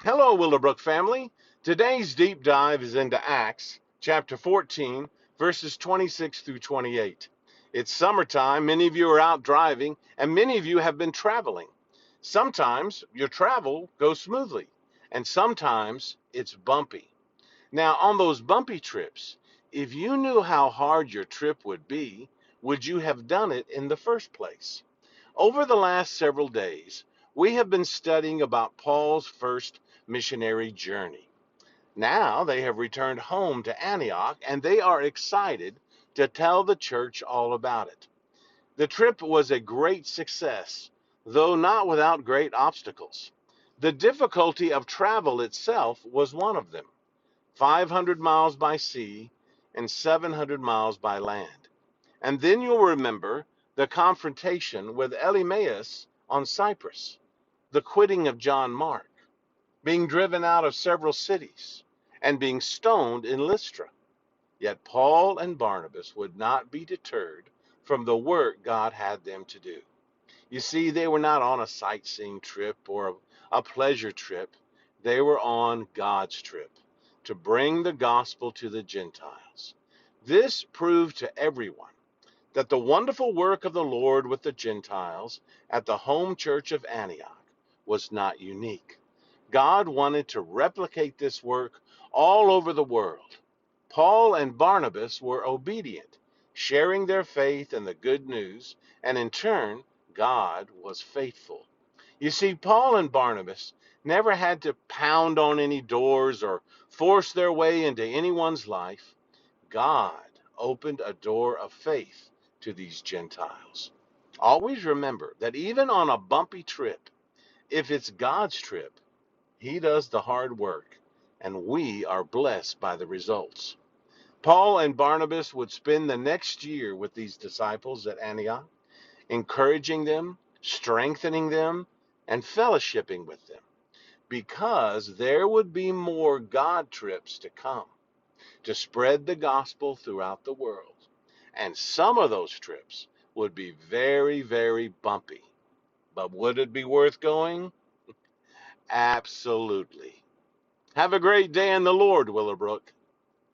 Hello, Willowbrook family. Today's deep dive is into Acts chapter 14, verses 26 through 28. It's summertime. Many of you are out driving, and many of you have been traveling. Sometimes your travel goes smoothly, and sometimes it's bumpy. Now, on those bumpy trips, if you knew how hard your trip would be, would you have done it in the first place? Over the last several days, we have been studying about Paul's first missionary journey. Now they have returned home to Antioch and they are excited to tell the church all about it. The trip was a great success, though not without great obstacles. The difficulty of travel itself was one of them: 500 miles by sea and 700 miles by land. And then you'll remember the confrontation with Elimaeus on Cyprus, the quitting of John Mark, being driven out of several cities, and being stoned in Lystra. Yet Paul and Barnabas would not be deterred from the work God had them to do. You see, they were not on a sightseeing trip or a pleasure trip. They were on God's trip to bring the gospel to the Gentiles. This proved to everyone that the wonderful work of the Lord with the Gentiles at the home church of Antioch was not unique. God wanted to replicate this work all over the world. Paul and Barnabas were obedient, sharing their faith in the good news, and in turn, God was faithful. You see, Paul and Barnabas never had to pound on any doors or force their way into anyone's life. God opened a door of faith to these Gentiles. Always remember that even on a bumpy trip, if it's God's trip, He does the hard work, and we are blessed by the results. Paul and Barnabas would spend the next year with these disciples at Antioch, encouraging them, strengthening them, and fellowshipping with them, because there would be more God trips to come to spread the gospel throughout the world. And some of those trips would be very, very bumpy. But would it be worth going? Absolutely. Have a great day in the Lord, Willowbrook.